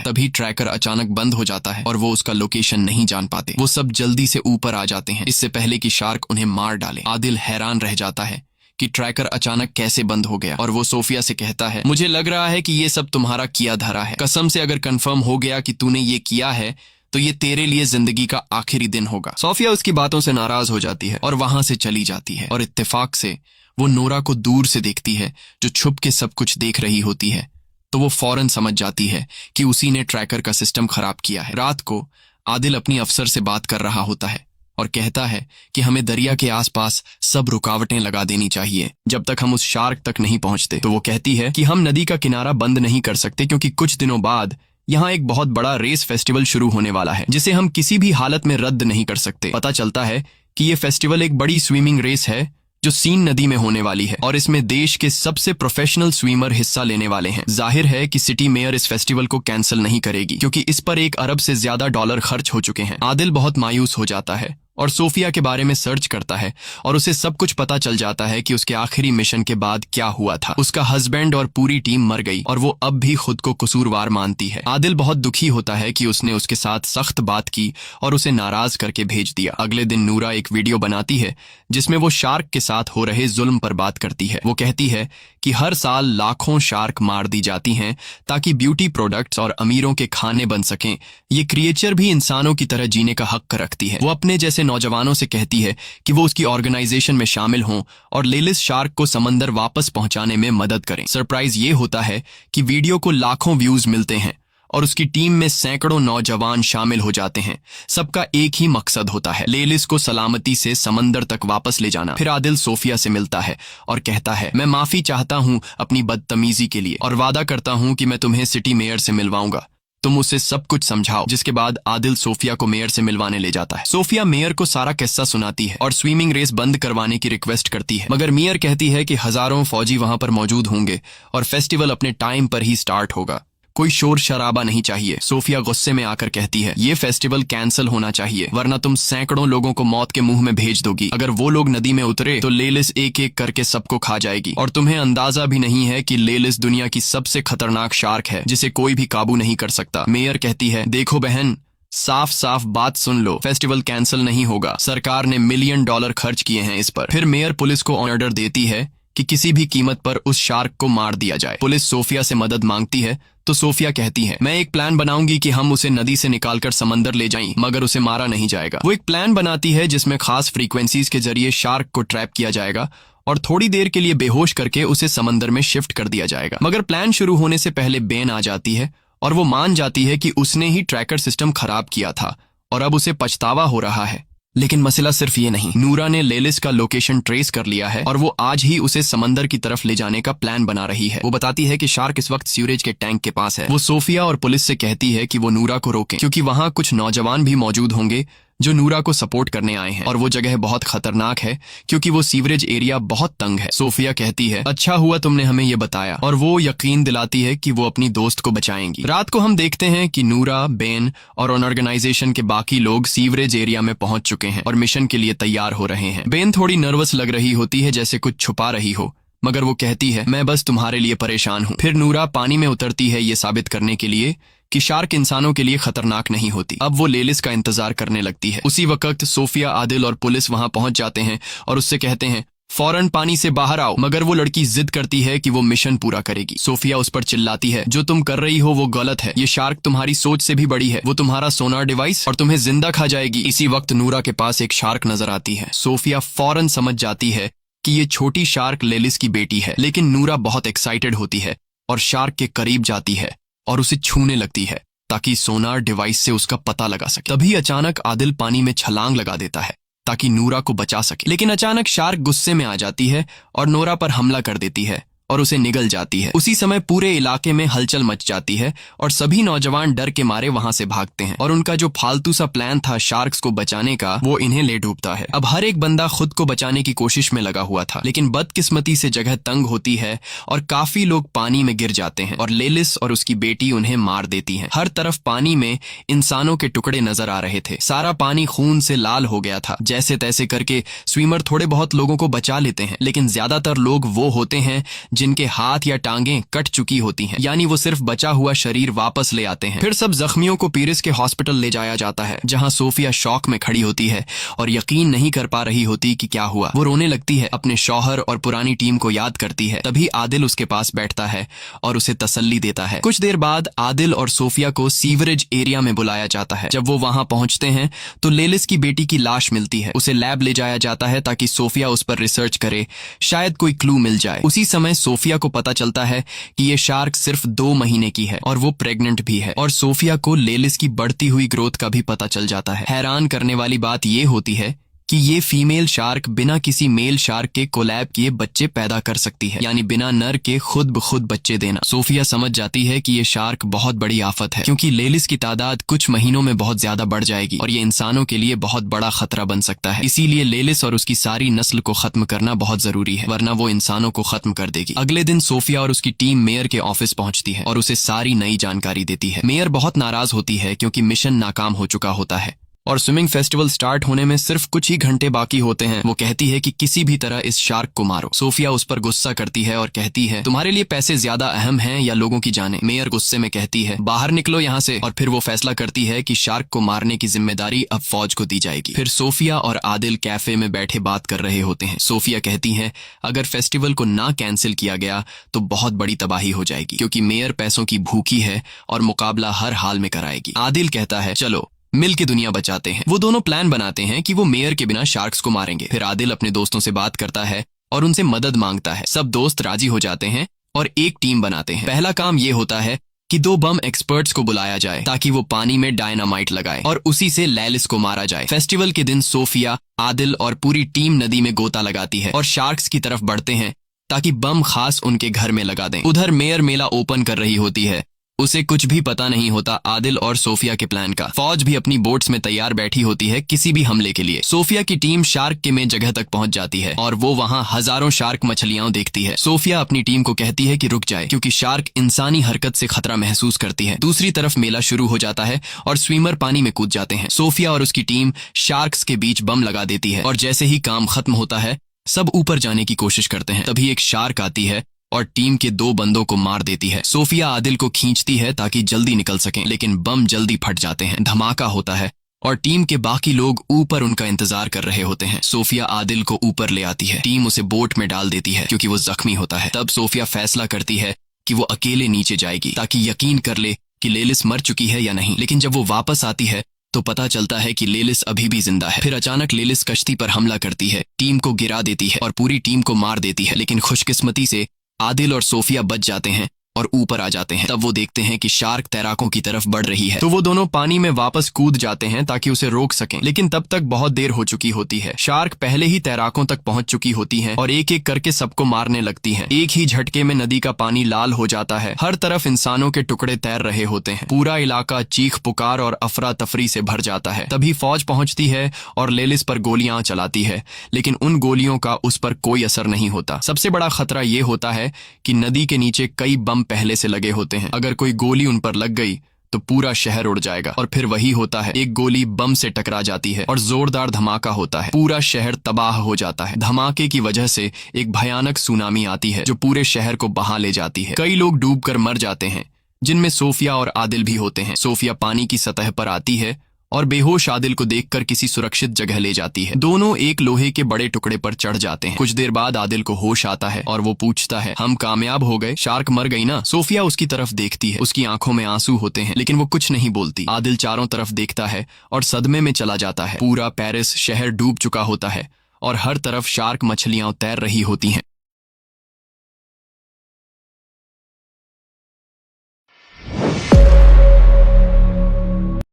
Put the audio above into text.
तभी ट्रैकर अचानक बंद हो जाता है और वो उसका लोकेशन नहीं जान पाते। वो सब जल्दी से ऊपर आ जाते हैं इससे पहले कि शार्क उन्हें मार डाले। आदिल हैरान रह जाता है कि ट्रैकर अचानक कैसे बंद हो गया और वो सोफिया से कहता है, मुझे लग रहा है कि ये सब तुम्हारा किया धरा है। कसम से अगर कंफर्म हो गया कि तूने ये किया है तो ये तेरे लिए जिंदगी का आखिरी दिन होगा। सोफिया उसकी बातों से नाराज हो जाती है और वहां से चली जाती है और इत्तेफाक से वो नोरा को दूर से देखती है जो छुप के सब कुछ देख रही होती है। तो वो फौरन समझ जाती है कि उसी ने ट्रैकर का सिस्टम खराब किया है। रात को आदिल अपनी अफसर से बात कर रहा होता है और कहता है कि हमें दरिया के आसपास सब रुकावटें लगा देनी चाहिए जब तक हम उस शार्क तक नहीं पहुंचते। तो वो कहती है कि हम नदी का किनारा बंद नहीं कर सकते क्योंकि कुछ दिनों बाद यहाँ एक बहुत बड़ा रेस फेस्टिवल शुरू होने वाला है जिसे हम किसी भी हालत में रद्द नहीं कर सकते। पता चलता है कि ये फेस्टिवल एक बड़ी स्विमिंग रेस है जो सीन नदी में होने वाली है और इसमें देश के सबसे प्रोफेशनल स्विमर हिस्सा लेने वाले हैं। जाहिर है कि सिटी मेयर इस फेस्टिवल को कैंसिल नहीं करेगी क्योंकि इस पर $1 अरब से ज्यादा डॉलर खर्च हो चुके हैं। आदिल बहुत मायूस हो जाता है और सोफिया के बारे में सर्च करता है और उसे सब कुछ पता चल जाता है कि उसके आखिरी मिशन के बाद क्या हुआ था। उसका हस्बैंड और पूरी टीम मर गई और वो अब भी खुद को कसूरवार मानती है। आदिल बहुत दुखी होता है कि उसने उसके साथ सख्त बात की और उसे नाराज करके भेज दिया। अगले दिन नूरा एक वीडियो बनाती है जिसमें वो शार्क के साथ हो रहे जुल्म पर बात करती है। वो कहती है कि हर साल लाखों शार्क मार दी जाती हैं ताकि ब्यूटी प्रोडक्ट्स और अमीरों के खाने बन सकें। ये क्रिएचर भी इंसानों की तरह जीने का हक रखती है। वो अपने जैसे नौजवानों से कहती है कि वो उसकी ऑर्गेनाइजेशन में शामिल हों और लेलिस शार्क को समंदर वापस पहुंचाने में मदद करें। सरप्राइज ये होता है कि वीडियो को लाखों व्यूज मिलते हैं और उसकी टीम में सैकड़ों नौजवान शामिल हो जाते हैं। सबका एक ही मकसद होता है, लेलिस को सलामती से समंदर तक वापस ले जाना। फिर आदिल सोफिया से मिलता है और कहता है, मैं माफी चाहता हूं अपनी बदतमीजी के लिए और वादा करता हूं कि मैं तुम्हें सिटी मेयर से मिलवाऊंगा। तुम उसे सब कुछ समझाओ। जिसके बाद आदिल सोफिया को मेयर से मिलवाने ले जाता है। सोफिया मेयर को सारा किस्सा सुनाती है और स्विमिंग रेस बंद करवाने की रिक्वेस्ट करती है, मगर मेयर कहती है कि हजारों फौजी वहां पर मौजूद होंगे और फेस्टिवल अपने टाइम पर ही स्टार्ट होगा। कोई शोर शराबा नहीं चाहिए। सोफिया गुस्से में आकर कहती है, ये फेस्टिवल कैंसिल होना चाहिए वरना तुम सैकड़ों लोगों को मौत के मुंह में भेज दोगी। अगर वो लोग नदी में उतरे तो लेलिस एक एक करके सबको खा जाएगी और तुम्हें अंदाजा भी नहीं है कि लेलिस दुनिया की सबसे खतरनाक शार्क है जिसे कोई भी काबू नहीं कर सकता। मेयर कहती है, देखो बहन, साफ साफ बात सुन लो, फेस्टिवल कैंसिल नहीं होगा। सरकार ने $1 मिलियन खर्च किए हैं इस पर। फिर मेयर पुलिस को ऑर्डर देती है कि किसी भी कीमत पर उस शार्क को मार दिया जाए। पुलिस सोफिया से मदद मांगती है तो सोफिया कहती है, मैं एक प्लान बनाऊंगी कि हम उसे नदी से निकालकर समंदर ले जाएं, मगर उसे मारा नहीं जाएगा। वो एक प्लान बनाती है जिसमें खास फ्रीक्वेंसीज के जरिए शार्क को ट्रैप किया जाएगा और थोड़ी देर के लिए बेहोश करके उसे समंदर में शिफ्ट कर दिया जाएगा। मगर प्लान शुरू होने से पहले बेन आ जाती है और वो मान जाती है कि उसने ही ट्रैकर सिस्टम खराब किया था और अब उसे पछतावा हो रहा है। लेकिन मसला सिर्फ ये नहीं, नूरा ने लेलिस का लोकेशन ट्रेस कर लिया है और वो आज ही उसे समंदर की तरफ ले जाने का प्लान बना रही है। वो बताती है कि शार्क इस वक्त सीवरेज के टैंक के पास है। वो सोफिया और पुलिस से कहती है कि वो नूरा को रोकें क्योंकि वहां कुछ नौजवान भी मौजूद होंगे जो नूरा को सपोर्ट करने आए हैं और वो जगह बहुत खतरनाक है क्योंकि वो सीवरेज एरिया बहुत तंग है। सोफिया कहती है, अच्छा हुआ तुमने हमें ये बताया, और वो यकीन दिलाती है कि वो अपनी दोस्त को बचाएंगी। रात को हम देखते हैं कि नूरा, बेन और ऑर्गेनाइजेशन के बाकी लोग सीवरेज एरिया में पहुंच चुके हैं और मिशन के लिए तैयार हो रहे हैं। बेन थोड़ी नर्वस लग रही होती है, जैसे कुछ छुपा रही हो, मगर वो कहती है, मैं बस तुम्हारे लिए परेशान हूँ। फिर नूरा पानी में उतरती है ये साबित करने के लिए कि शार्क इंसानों के लिए खतरनाक नहीं होती। अब वो लेलिस का इंतजार करने लगती है। उसी वक्त सोफिया, आदिल और पुलिस वहां पहुंच जाते हैं और उससे कहते हैं, फौरन पानी से बाहर आओ, मगर वो लड़की जिद करती है कि वो मिशन पूरा करेगी। सोफिया उस पर चिल्लाती है, जो तुम कर रही हो वो गलत है, ये शार्क तुम्हारी सोच से भी बड़ी है, वो तुम्हारा सोनार डिवाइस और तुम्हें जिंदा खा जाएगी। इसी वक्त नूरा के पास एक शार्क नजर आती है। सोफिया फौरन समझ जाती है कि ये छोटी शार्क लेलिस की बेटी है, लेकिन नूरा बहुत एक्साइटेड होती है और शार्क के करीब जाती है और उसे छूने लगती है ताकि सोनार डिवाइस से उसका पता लगा सके। तभी अचानक आदिल पानी में छलांग लगा देता है ताकि नूरा को बचा सके, लेकिन अचानक शार्क गुस्से में आ जाती है और नूरा पर हमला कर देती है और उसे निगल जाती है। उसी समय पूरे इलाके में हलचल मच जाती है और सभी नौजवान डर के मारे वहां से भागते हैं और उनका जो फालतू सा प्लान था शार्क्स को बचाने का, वो इन्हें ले डूबता है। अब हर एक बंदा खुद को बचाने की कोशिश में लगा हुआ था, लेकिन बदकिस्मती से जगह तंग होती है और काफी लोग पानी में गिर जाते हैं और लेलिस और उसकी बेटी उन्हें मार देती है। हर तरफ पानी में इंसानों के टुकड़े नजर आ रहे थे। सारा पानी खून से लाल हो गया था। जैसे तैसे करके स्विमर थोड़े बहुत लोगों को बचा लेते हैं, लेकिन ज्यादातर लोग वो होते हैं जिनके हाथ या टांगें कट चुकी होती हैं, यानी वो सिर्फ बचा हुआ शरीर वापस ले आते हैं। फिर सब जख्मियों को पीरिस के हॉस्पिटल ले जाया जाता है, जहां सोफिया शॉक में खड़ी होती है और यकीन नहीं कर पा रही होती कि क्या हुआ। वो रोने लगती है, अपने शौहर और पुरानी टीम को याद करती है। तभी आदिल उसके पास बैठता है और उसे तसल्ली देता है। कुछ देर बाद आदिल और सोफिया को सीवरेज एरिया में बुलाया जाता है। जब वो वहां पहुंचते हैं तो लेलिस की बेटी की लाश मिलती है। उसे लैब ले जाया जाता है ताकि सोफिया उस पर रिसर्च करे, शायद कोई क्लू मिल जाए। उसी समय सोफिया को पता चलता है कि ये शार्क सिर्फ 2 महीने की है और वो प्रेग्नेंट भी है, और सोफिया को लेलिस की बढ़ती हुई ग्रोथ का भी पता चल जाता है। हैरान करने वाली बात ये होती है कि ये फीमेल शार्क बिना किसी मेल शार्क के कोलैब किए बच्चे पैदा कर सकती है, यानी बिना नर के खुद ब खुद बच्चे देना। सोफिया समझ जाती है कि ये शार्क बहुत बड़ी आफत है, क्योंकि लेलिस की तादाद कुछ महीनों में बहुत ज्यादा बढ़ जाएगी और ये इंसानों के लिए बहुत बड़ा खतरा बन सकता है। इसीलिए लेलिस और उसकी सारी नस्ल को खत्म करना बहुत जरूरी है, वरना वो इंसानों को खत्म कर देगी। अगले दिन सोफिया और उसकी टीम मेयर के ऑफिस पहुंचती है और उसे सारी नई जानकारी देती है। मेयर बहुत नाराज होती है क्योंकि मिशन नाकाम हो चुका होता है और स्विमिंग फेस्टिवल स्टार्ट होने में सिर्फ कुछ ही घंटे बाकी होते हैं। वो कहती है कि किसी भी तरह इस शार्क को मारो। सोफिया उस पर गुस्सा करती है और कहती है, तुम्हारे लिए पैसे ज्यादा अहम हैं या लोगों की जानें? मेयर गुस्से में कहती है, बाहर निकलो यहाँ से। और फिर वो फैसला करती है कि शार्क को मारने की जिम्मेदारी अब फौज को दी जाएगी। फिर सोफिया और आदिल कैफे में बैठे बात कर रहे होते हैं। सोफिया कहती है, अगर फेस्टिवल को ना कैंसिल किया गया तो बहुत बड़ी तबाही हो जाएगी, क्योंकि मेयर पैसों की भूखी है और मुकाबला हर हाल में कराएगी। आदिल कहता है, चलो मिल के दुनिया बचाते हैं। वो दोनों प्लान बनाते हैं कि वो मेयर के बिना शार्क्स को मारेंगे। फिर आदिल अपने दोस्तों से बात करता है और उनसे मदद मांगता है। सब दोस्त राजी हो जाते हैं और एक टीम बनाते हैं। पहला काम ये होता है कि 2 बम एक्सपर्ट्स को बुलाया जाए ताकि वो पानी में डायनामाइट लगाए और उसी से लेलिस को मारा जाए। फेस्टिवल के दिन सोफिया, आदिल और पूरी टीम नदी में गोता लगाती है और शार्क्स की तरफ बढ़ते हैं ताकि बम खास उनके घर में लगा दें। उधर मेयर मेला ओपन कर रही होती है, उसे कुछ भी पता नहीं होता आदिल और सोफिया के प्लान का। फौज भी अपनी बोट्स में तैयार बैठी होती है किसी भी हमले के लिए। सोफिया की टीम शार्क के में जगह तक पहुंच जाती है और वो वहां हजारों शार्क मछलियां देखती है। सोफिया अपनी टीम को कहती है कि रुक जाए, क्योंकि शार्क इंसानी हरकत से खतरा महसूस करती है। दूसरी तरफ मेला शुरू हो जाता है और स्विमर पानी में कूद जाते हैं। सोफिया और उसकी टीम शार्क्स के बीच बम लगा देती है और जैसे ही काम खत्म होता है सब ऊपर जाने की कोशिश करते हैं। तभी एक शार्क आती है और टीम के 2 बंदों को मार देती है। सोफिया आदिल को खींचती है ताकि जल्दी निकल सकें, लेकिन बम जल्दी फट जाते हैं। धमाका होता है और टीम के बाकी लोग ऊपर उनका इंतजार कर रहे होते हैं। सोफिया आदिल को ऊपर ले आती है। टीम उसे बोट में डाल देती है क्योंकि वो जख्मी होता है। तब सोफिया फैसला करती है कि वो अकेले नीचे जाएगी ताकि यकीन कर ले कि लेलिस मर चुकी है या नहीं। लेकिन जब वो वापस आती है तो पता चलता है कि लेलिस अभी भी जिंदा है। फिर अचानक लेलिस कश्ती पर हमला करती है, टीम को गिरा देती है और पूरी टीम को मार देती है। लेकिन खुशकिस्मती से आदिल और सोफिया बच जाते हैं और ऊपर आ जाते हैं। तब वो देखते हैं कि शार्क तैराकों की तरफ बढ़ रही है, तो वो दोनों पानी में वापस कूद जाते हैं ताकि उसे रोक सकें। लेकिन तब तक बहुत देर हो चुकी होती है। शार्क पहले ही तैराकों तक पहुंच चुकी होती हैं और एक एक करके सबको मारने लगती हैं। एक ही झटके में नदी का पानी लाल हो जाता है। हर तरफ इंसानों के टुकड़े तैर रहे होते हैं। पूरा इलाका चीख पुकार और अफरा तफरी से भर जाता है। तभी फौज पहुंचती है और लेलिस पर गोलियां चलाती है, लेकिन उन गोलियों का उस पर कोई असर नहीं होता। सबसे बड़ा खतरा ये होता है कि नदी के नीचे कई बम पहले से लगे होते हैं। अगर कोई गोली उन पर लग गई तो पूरा शहर उड़ जाएगा। और फिर वही होता है, एक गोली बम से टकरा जाती है और जोरदार धमाका होता है। पूरा शहर तबाह हो जाता है। धमाके की वजह से एक भयानक सुनामी आती है जो पूरे शहर को बहा ले जाती है। कई लोग डूबकर मर जाते हैं, जिनमें सोफिया और आदिल भी होते हैं। सोफिया पानी की सतह पर आती है और बेहोश आदिल को देखकर किसी सुरक्षित जगह ले जाती है। दोनों एक लोहे के बड़े टुकड़े पर चढ़ जाते हैं। कुछ देर बाद आदिल को होश आता है और वो पूछता है, हम कामयाब हो गए? शार्क मर गई ना? सोफिया उसकी तरफ देखती है, उसकी आंखों में आंसू होते हैं, लेकिन वो कुछ नहीं बोलती। आदिल चारों तरफ देखता है और सदमे में चला जाता है। पूरा पेरिस शहर डूब चुका होता है और हर तरफ शार्क मछलियां तैर रही होती हैं।